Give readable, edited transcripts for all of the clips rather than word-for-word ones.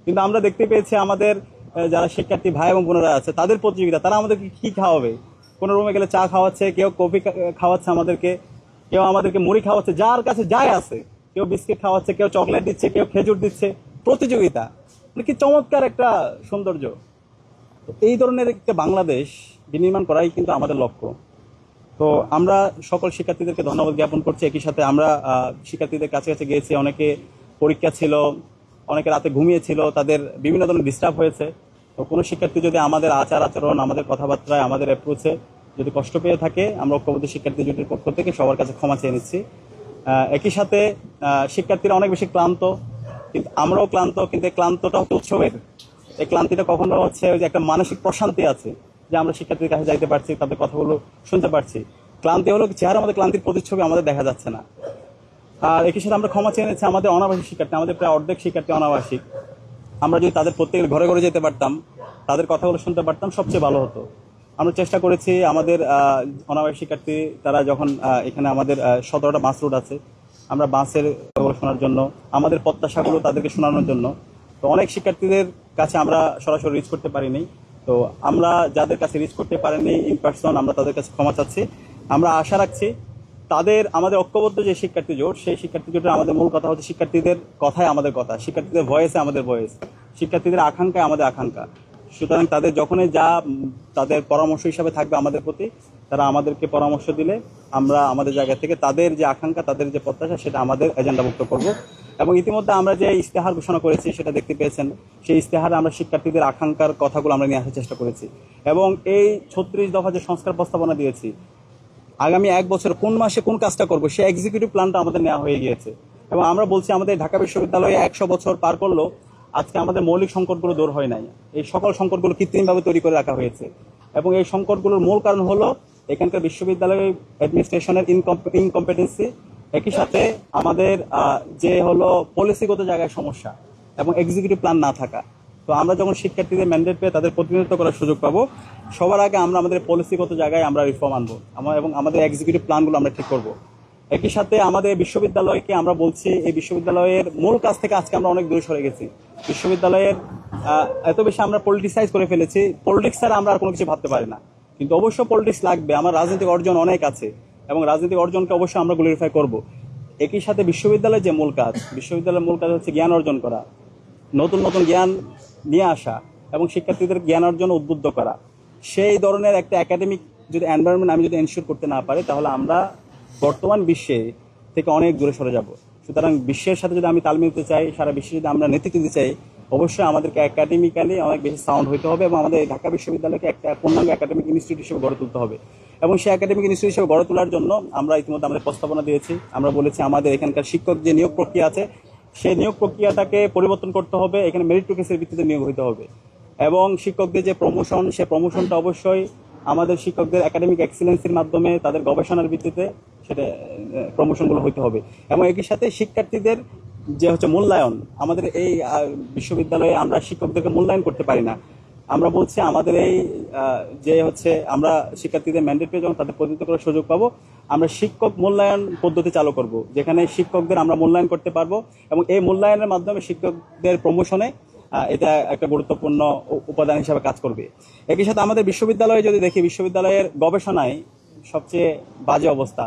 কিন্তু আমরা দেখতে পেয়েছি আমাদের যারা শিক্ষার্থী ভাই এবং বোনেরা আছে তাদের প্রতিযোগিতা, তারা আমাদেরকে কি খাওয়াবে। কোনো রুমে গেলে চা খাওয়াচ্ছে, কেউ কফি খাওয়াচ্ছে আমাদেরকে, কেউ আমাদেরকে মুড়ি খাওয়াচ্ছে, যার কাছে যাই আছে, কেউ বিস্কিট খাওয়াচ্ছে, কেউ চকলেট দিচ্ছে, কেউ খেজুর দিচ্ছে। প্রতিযোগিতা মানে কি চমৎকার একটা সৌন্দর্য। তো এই ধরনের একটা বাংলাদেশ বিনির্মাণ করাই কিন্তু আমাদের লক্ষ্য। তো আমরা সকল শিক্ষার্থীদেরকে ধন্যবাদ জ্ঞাপন করছি। একই সাথে আমরা শিক্ষার্থীদের কাছে কাছে গিয়েছি, অনেকে পরীক্ষা ছিল, অনেকে রাতে ঘুমিয়েছিল, তাদের বিভিন্ন ধরনের ডিস্টার্ব হয়েছে। তো কোনো শিক্ষার্থী যদি আমাদের আচার আচরণ, আমাদের কথাবার্তায়, আমাদের অ্যাপ্রোচে যদি কষ্ট পেয়ে থাকে, আমরা ঐক্যবদ্ধ শিক্ষার্থী জোটের পক্ষ থেকে সবার কাছে ক্ষমা চেয়ে নিচ্ছি। একই সাথে শিক্ষার্থীরা অনেক বেশি ক্লান্ত, কিন্তু আমরাও ক্লান্ত, কিন্তু এই ক্লান্তটা হচ্ছে উৎসবের। এই ক্লান্তিটা কখনো হচ্ছে ওই যে একটা মানসিক প্রশান্তি আছে যে আমরা শিক্ষার্থীর কাছে যাইতে পারছি, তাদের কথাগুলো শুনতে পারছি। ক্লান্তি হলো চেহারা আমাদের ক্লান্তির প্রতিচ্ছবি আমাদের দেখা যাচ্ছে না। আর একই সাথে আমরা ক্ষমা চেয়ে নিচ্ছি আমাদের অনাবাসিক শিক্ষার্থী, আমাদের প্রায় অর্ধেক শিক্ষার্থী অনাবাসিক। আমরা যদি তাদের প্রত্যেকের ঘরে ঘরে যেতে পারতাম, তাদের কথাগুলো শুনতে পারতাম, সবচেয়ে ভালো হতো। আমরা চেষ্টা করেছি আমাদের অনাবাসিক শিক্ষার্থী তারা যখন এখানে আমাদের 17টা বাস রুট আছে, আমরা বাসের কথাগুলো শোনার জন্য, আমাদের প্রত্যাশাগুলো তাদেরকে শোনানোর জন্য। তো অনেক শিক্ষার্থীদের কাছে আমরা সরাসরি রিচ করতে পারিনি। তো আমরা যাদের কাছে রিচ করতে পারিনি ইন পার্সন, আমরা তাদের কাছে ক্ষমা চাচ্ছি। আমরা আশা রাখছি তাদের, আমাদের ঐক্যবদ্ধ যে শিক্ষার্থী জোট, সেই শিক্ষার্থী জোটের আমাদের মূল কথা হচ্ছে শিক্ষার্থীদের কথায় আমাদের কথা, শিক্ষার্থীদের ভয়েসে আমাদের ভয়েস, শিক্ষার্থীদের আকাঙ্ক্ষায় আমাদের আকাঙ্ক্ষা। সুতরাং তাদের যখনই যা তাদের পরামর্শ হিসাবে থাকবে আমাদের প্রতি, তারা আমাদেরকে পরামর্শ দিলে আমরা আমাদের জায়গা থেকে তাদের যে আকাঙ্ক্ষা, তাদের যে প্রত্যাশা, সেটা আমাদের এজেন্ডাভুক্ত করব। এবং ইতিমধ্যে আমরা যে ইশতেহার ঘোষণা করেছি সেটা দেখতে পেয়েছেন, সেই ইশতেহারে আমরা শিক্ষার্থীদের আকাঙ্ক্ষার কথাগুলো আমরা নিয়ে আসার চেষ্টা করেছি। এবং এই 36 দফা যে সংস্কার প্রস্তাবনা দিয়েছি, আগামী 1 বছর কোন মাসে কোন কাজটা করবো, সেই এক্সিকিউটিভ প্ল্যানটা আমাদের নেওয়া হয়ে গিয়েছে। এবং আমরা বলছি আমাদের ঢাকা বিশ্ববিদ্যালয়ে 100 বছর পার করলো, আজকে আমাদের মৌলিক সংকটগুলো দূর হয় নাই। এই সকল সংকটগুলো কৃত্রিমভাবে তৈরি করে রাখা হয়েছে। এবং এই সংকটগুলোর মূল কারণ হলো এখানকার বিশ্ববিদ্যালয় অ্যাডমিনিস্ট্রেশনের ইনকম্পিটেন্সি, একই সাথে আমাদের যে হলো পলিসিগত জায়গায় সমস্যা এবং এক্সিকিউটিভ প্ল্যান না থাকা। তো আমরা যখন শিক্ষার্থীদের ম্যান্ডেট পেয়ে তাদের প্রতিনিধিত্ব করার সুযোগ পাবো, সবার আগে আমরা আমাদের পলিসিগত জায়গায় আমরা রিফর্ম আনবো এবং আমাদের এক্সিকিউটিভ প্ল্যানগুলো আমরা ঠিক করবো। একই সাথে আমাদের বিশ্ববিদ্যালয়কে আমরা বলছি, এই বিশ্ববিদ্যালয়ের মূল কাজ থেকে আজকে আমরা অনেক দূরে সরে গেছি। বিশ্ববিদ্যালয়ের এত বেশি আমরা পলিটিসাইজ করে ফেলেছি, পলিটিক্স ছাড়া আমরা আর কোনো কিছু ভাবতে পারি না। কিন্তু অবশ্য পলিটিক্স লাগবে, আমার রাজনৈতিক অর্জন অনেক আছে এবং রাজনৈতিক অর্জনকে অবশ্যই আমরা গ্লোরিফাই করব। একই সাথে বিশ্ববিদ্যালয়ের যে মূল কাজ, বিশ্ববিদ্যালয়ের মূল কাজ হচ্ছে জ্ঞান অর্জন করা, নতুন নতুন জ্ঞান নিয়ে আসা এবং শিক্ষার্থীদের জ্ঞান অর্জন উদ্বুদ্ধ করা। সেই ধরনের একটা একাডেমিক যদি এনভায়রনমেন্ট আমি যদি এনশিওর করতে না পারি, তাহলে আমরা বর্তমান বিশ্বে থেকে অনেক দূরে সরে যাব। সুতরাং বিশ্বের সাথে যদি আমি তাল মিলতে চাই, সারা বিশ্বে যদি আমরা নেতৃত্ব দিতে চাই, অবশ্যই আমাদেরকে একাডেমিক্যালি অনেক বেশি সাউন্ড হতে হবে এবং আমাদের ঢাকা বিশ্ববিদ্যালয়কে একটা পূর্ণাঙ্গ একাডেমিক ইনস্টিটিউট হিসেবে গড়ে তুলতে হবে। এবং সেই একাডেমিক ইনস্টিটিউট হিসেবে গড়ে তোলার জন্য আমরা ইতিমধ্যে আমাদের প্রস্তাবনা দিয়েছি। আমরা বলেছি আমাদের এখানকার শিক্ষক যে নিয়োগ প্রক্রিয়া আছে, সেই নিয়োগ প্রক্রিয়াটাকে পরিবর্তন করতে হবে, এখানে মেরিটোক্রেসির ভিত্তিতে নিয়োগ হতে হবে। এবং শিক্ষকদের যে প্রমোশন, সেই প্রমোশনটা অবশ্যই আমাদের শিক্ষকদের একাডেমিক এক্সিলেন্সির মাধ্যমে, তাদের গবেষণার ভিত্তিতে সেটা প্রমোশনগুলো হইতে হবে। এবং একই সাথে শিক্ষার্থীদের যে হচ্ছে মূল্যায়ন, আমাদের এই বিশ্ববিদ্যালয়ে আমরা শিক্ষকদেরকে মূল্যায়ন করতে পারি না। আমরা বলছি আমাদের এই যে হচ্ছে আমরা শিক্ষার্থীদের ম্যান্ডেট পেয়ে যখন তাদের প্রতিনিধিত্ব করার সুযোগ পাবো, আমরা শিক্ষক মূল্যায়ন পদ্ধতি চালু করব, যেখানে শিক্ষকদের আমরা মূল্যায়ন করতে পারবো এবং এই মূল্যায়নের মাধ্যমে শিক্ষকদের প্রমোশনে এটা একটা গুরুত্বপূর্ণ উপাদান হিসাবে কাজ করবে। একই সাথে আমাদের বিশ্ববিদ্যালয়ে যদি দেখি, বিশ্ববিদ্যালয়ের গবেষণায় সবচেয়ে বাজে অবস্থা।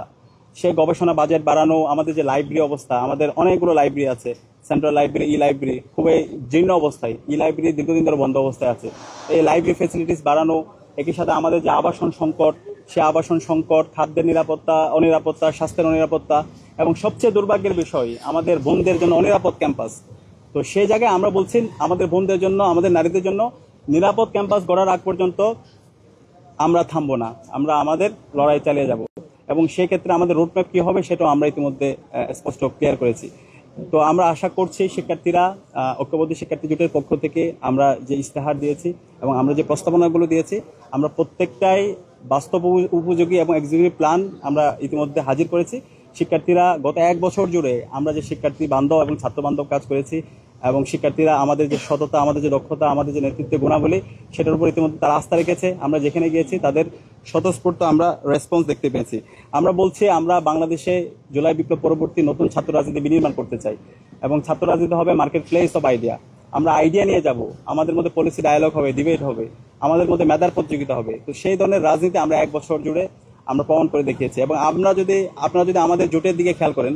সেই গবেষণা বাজেট বাড়ানো, আমাদের যে লাইব্রেরি অবস্থা, আমাদের অনেকগুলো লাইব্রেরি আছে, সেন্ট্রাল লাইব্রেরি, ই লাইব্রেরি খুবই জীর্ণ অবস্থায়, ই লাইব্রেরি দীর্ঘদিন ধরে বন্ধ অবস্থায় আছে। এই লাইব্রেরি ফেসিলিটিস বাড়ানো, একই সাথে আমাদের যে আবাসন সংকট, সে আবাসন সংকট, খাদ্যের নিরাপত্তা, অনিরাপত্তা, স্বাস্থ্যের অনিরাপত্তা এবং সবচেয়ে দুর্ভাগ্যের বিষয় আমাদের বোনদের জন্য অনিরাপদ ক্যাম্পাস। তো সেই জায়গায় আমরা বলছি আমাদের বোনদের জন্য, আমাদের নারীদের জন্য নিরাপদ ক্যাম্পাস গড়ার আগ পর্যন্ত আমরা থামবো না, আমরা আমাদের লড়াই চালিয়ে যাব। এবং সেই ক্ষেত্রে আমাদের রুটম্যাপ কী হবে সেটাও আমরা ইতিমধ্যে স্পষ্ট ক্লিয়ার করেছি। তো আমরা আশা করছি শিক্ষার্থীরা, ঐক্যবদ্ধ শিক্ষার্থী জোটের পক্ষ থেকে আমরা যে ইশতেহার দিয়েছি এবং আমরা যে প্রস্তাবনাগুলো দিয়েছি, আমরা প্রত্যেকটাই বাস্তব উপযোগী এবং এক্সিকিউটিভ প্ল্যান আমরা ইতিমধ্যে হাজির করেছি। শিক্ষার্থীরা গত 1 বছর জুড়ে আমরা যে শিক্ষার্থী বান্ধব এবং ছাত্র বান্ধব কাজ করেছি এবং শিক্ষার্থীরা আমাদের যে সততা, আমাদের যে দক্ষতা, আমাদের যে নেতৃত্বের গুণাবলী, সেটার উপর ইতিমধ্যে তারা আস্থা রেখেছে। আমরা যেখানে গিয়েছি তাদের স্বতঃস্ফূর্ত আমরা রেসপন্স দেখতে পেয়েছি। আমরা বলছি আমরা বাংলাদেশে জুলাই বিপ্লব পরবর্তী নতুন ছাত্র রাজনীতি বিনির্মাণ করতে চাই এবং ছাত্র রাজনীতি হবে মার্কেট প্লেস অফ আইডিয়া। আমরা আইডিয়া নিয়ে যাব, আমাদের মধ্যে পলিসি ডায়ালগ হবে, ডিবেট হবে, আমাদের মধ্যে মেধার প্রতিযোগিতা হবে। তো সেই ধরনের রাজনীতি আমরা 1 বছর জুড়ে আমরা প্রমাণ করে দেখিয়েছি। এবং আপনারা যদি আমাদের জোটের দিকে খেয়াল করেন,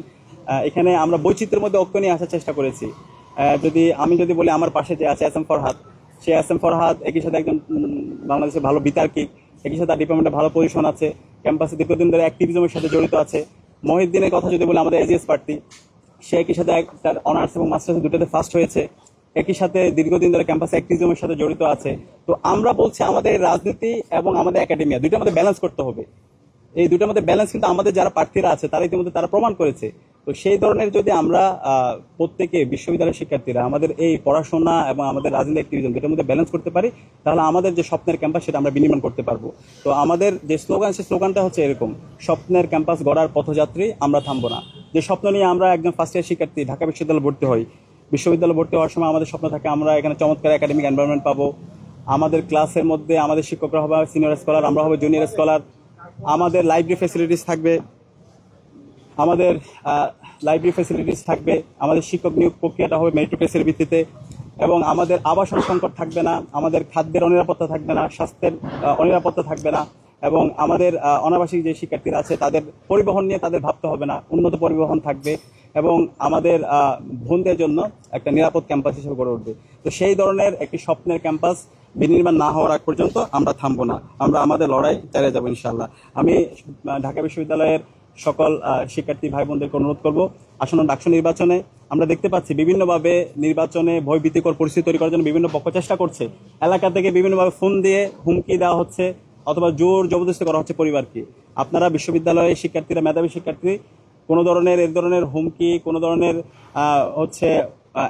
এখানে আমরা বৈচিত্র্যের মধ্যে ঐক্য নিয়ে আসার চেষ্টা করেছি। আমি যদি বলি, আমার পাশে যে আছে এস এম ফরহাদ, সে এস এম ফরহাদ একই সাথে একজন বাংলাদেশের ভালো বিতার্কিক, একই সাথে তার ডিপার্টমেন্টে ভালো পজিশন আছে, ক্যাম্পাসে দীর্ঘদিন ধরে অ্যাক্টিভিজমের সাথে জড়িত আছে। মহিউদ্দিনের কথা যদি বলি, আমাদের এজিএস প্রার্থী, সে একই সাথে তার অনার্স এবং মাস্টার্স দুটোতে ফার্স্ট হয়েছে, একই সাথে দীর্ঘদিন ধরে ক্যাম্পাসে অ্যাক্টিভিজমের সাথে জড়িত আছে। তো আমরা বলছি আমাদের রাজনীতি এবং আমাদের একাডেমিয়া দুইটার মধ্যে ব্যালেন্স করতে হবে। এই দুটার মধ্যে ব্যালেন্স কিন্তু আমাদের যারা প্রার্থীরা আছে তারা ইতিমধ্যে তারা প্রমাণ করেছে। তো সেই ধরনের যদি আমরা প্রত্যেকে বিশ্ববিদ্যালয়ের শিক্ষার্থীরা আমাদের এই পড়াশোনা এবং আমাদের রাজনীতি অ্যাক্টিভিজম দুটার মধ্যে ব্যালেন্স করতে পারি, তাহলে আমাদের যে স্বপ্নের ক্যাম্পাস সেটা আমরা বিনির্মাণ করতে পারবো। তো আমাদের যে স্লোগান, সেই স্লোগানটা হচ্ছে এরকম: স্বপ্নের ক্যাম্পাস গড়ার পথযাত্রী, আমরা থামবো না। যে স্বপ্ন নিয়ে আমরা একজন ফার্স্ট ইয়ার শিক্ষার্থী ঢাকা বিশ্ববিদ্যালয়ে ভর্তি হই, বিশ্ববিদ্যালয়ে ভর্তি হওয়ার সময় আমাদের স্বপ্ন থাকে আমরা এখানে চমৎকার একাডেমিক এনভায়রনমেন্ট পাবো, আমাদের ক্লাসের মধ্যে আমাদের শিক্ষকরা হবে সিনিয়র স্কলার, আমরা হবে জুনিয়র স্কলার, আমাদের লাইব্রেরি ফ্যাসিলিটিস থাকবে, আমাদের শিক্ষক নিয়োগ প্রক্রিয়াটা হবে মেরিটোক্রেসির ভিত্তিতে, এবং আমাদের আবাসন সংকট থাকবে না, আমাদের খাদ্যের অনিরাপত্তা থাকবে না, স্বাস্থ্যের অনিরাপত্তা থাকবে না, এবং আমাদের অনাবাসিক যে শিক্ষার্থীরা আছে তাদের পরিবহন নিয়ে তাদের ভাবতে হবে না, উন্নত পরিবহন থাকবে, এবং আমাদের বোনদের জন্য একটা নিরাপদ ক্যাম্পাস হিসেবে গড়ে উঠবে। তো সেই ধরনের একটি স্বপ্নের ক্যাম্পাস বিনির্মাণ না হওয়ার আগ পর্যন্ত আমরা থামবো না, আমরা আমাদের লড়াই চালিয়ে যাবো ইনশাআল্লাহ। আমি ঢাকা বিশ্ববিদ্যালয়ের সকল শিক্ষার্থী ভাই বোনদেরকে অনুরোধ করব, আসন্ন ডাকসু নির্বাচনে আমরা দেখতে পাচ্ছি বিভিন্নভাবে নির্বাচনে ভয়ভীতিকর পরিস্থিতি তৈরি করার জন্য বিভিন্ন পক্ষ চেষ্টা করছে। এলাকা থেকে বিভিন্নভাবে ফোন দিয়ে হুমকি দেওয়া হচ্ছে অথবা জোর জবরদস্তি করা হচ্ছে পরিবারকে। আপনারা বিশ্ববিদ্যালয়ের শিক্ষার্থীরা, মেধাবী শিক্ষার্থী, কোনো ধরনের এ ধরনের হুমকি, কোনো ধরনের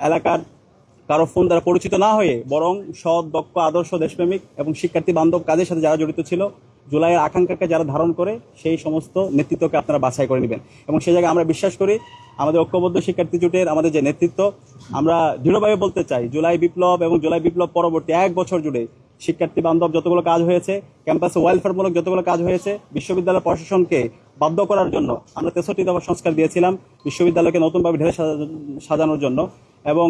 এলাকার কারো ফোন দ্বারা পরিচিত না হয়ে বরং সৎ, দক্ষ, আদর্শ, দেশপ্রেমিক এবং শিক্ষার্থী বান্ধব কাজের সাথে যারা জড়িত ছিল, জুলাইয়ের আকাঙ্ক্ষাকে যারা ধারণ করে, সেই সমস্ত নেতৃত্বকে আপনারা বাছাই করে নেবেন। এবং সেই জায়গায় আমরা বিশ্বাস করি আমাদের ঐক্যবদ্ধ শিক্ষার্থী জোটের আমাদের যে নেতৃত্ব, আমরা দৃঢ়ভাবে বলতে চাই, জুলাই বিপ্লব এবং জুলাই বিপ্লব পরবর্তী 1 বছর জুড়ে শিক্ষার্থী বান্ধব যতগুলো কাজ হয়েছে, ক্যাম্পাসে ওয়েলফেয়ারমূলক যতগুলো কাজ হয়েছে, বিশ্ববিদ্যালয় প্রশাসনকে বাধ্য করার জন্য আমরা 63 দফা সংস্কার দিয়েছিলাম বিশ্ববিদ্যালয়কে নতুনভাবে ঢেলে সাজানোর জন্য, এবং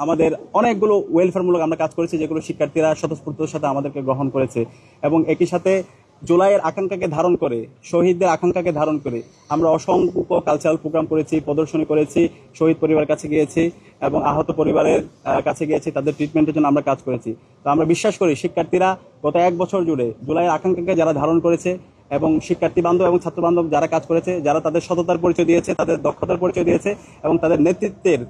আমাদের অনেকগুলো ওয়েলফেয়ারমূলক আমরা কাজ করেছি যেগুলো শিক্ষার্থীরা স্বতঃস্ফূর্ততার সাথে আমাদেরকে গ্রহণ করেছে। এবং একই সাথে জুলাইয়ের আকাঙ্ক্ষাকে ধারণ করে, শহীদদের আকাঙ্ক্ষাকে ধারণ করে আমরা অসংখ্য কালচারাল প্রোগ্রাম করেছি, প্রদর্শনী করেছি, শহীদ পরিবারের কাছে গিয়েছি এবং আহত পরিবারের কাছে গিয়েছি, তাদের ট্রিটমেন্টের জন্য আমরা কাজ করেছি। তো আমরা বিশ্বাস করি শিক্ষার্থীরা গত 1 বছর জুড়ে জুলাইয়ের আকাঙ্ক্ষাকে যারা ধারণ করেছে এবং শিক্ষার্থী বান্ধব এবং ছাত্র বান্ধব যারা কাজ করেছে, যারা তাদের সততার পরিচয় দিয়েছে, তাদের দক্ষতার পরিচয় দিয়েছে এবং তাদের নেতৃত্বের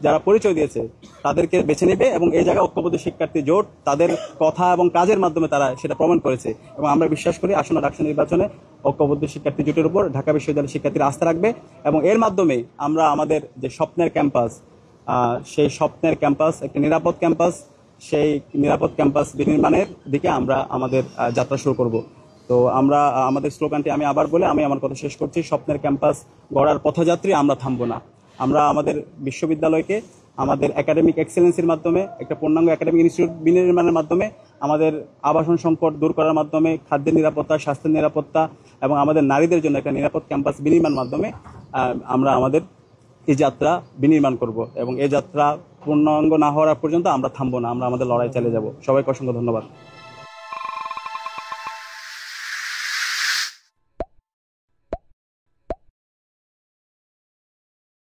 যারা পরিচয় দিয়েছে, তাদেরকে বেছে নেবে। এবং এই জায়গায় ঐক্যবদ্ধ শিক্ষার্থী জোট তাদের কথা এবং কাজের মাধ্যমে তারা সেটা প্রমাণ করেছে। এবং আমরা বিশ্বাস করি আসন্ন ডাকসু নির্বাচনে ঐক্যবদ্ধ শিক্ষার্থী জোটের উপর ঢাকা বিশ্ববিদ্যালয়ের শিক্ষার্থীরা আস্থা রাখবে এবং এর মাধ্যমে আমরা আমাদের যে স্বপ্নের ক্যাম্পাস, সেই স্বপ্নের ক্যাম্পাস একটি নিরাপদ ক্যাম্পাস, সেই নিরাপদ ক্যাম্পাস বিনির্মাণের দিকে আমরা আমাদের যাত্রা শুরু করব। তো আমরা আমাদের স্লোগানটি আমি আবার বলে আমি আমার কথা শেষ করছি: স্বপ্নের ক্যাম্পাস গড়ার পথযাত্রী, আমরা থামবো না। আমরা আমাদের বিশ্ববিদ্যালয়কে আমাদের একাডেমিক এক্সেলেন্সির মাধ্যমে, একটা পূর্ণাঙ্গ একাডেমিক ইনস্টিটিউট বিনির্মাণের মাধ্যমে, আমাদের আবাসন সংকট দূর করার মাধ্যমে, খাদ্যের নিরাপত্তা, স্বাস্থ্যের নিরাপত্তা এবং আমাদের নারীদের জন্য একটা নিরাপদ ক্যাম্পাস বিনির্মাণ মাধ্যমে আমরা আমাদের এই যাত্রা বিনির্মাণ করব। এবং এই যাত্রা পূর্ণাঙ্গ না হওয়ার পর্যন্ত আমরা থামবো না, আমরা আমাদের লড়াই চালিয়ে যাব। সবাইকে অসংখ্য ধন্যবাদ।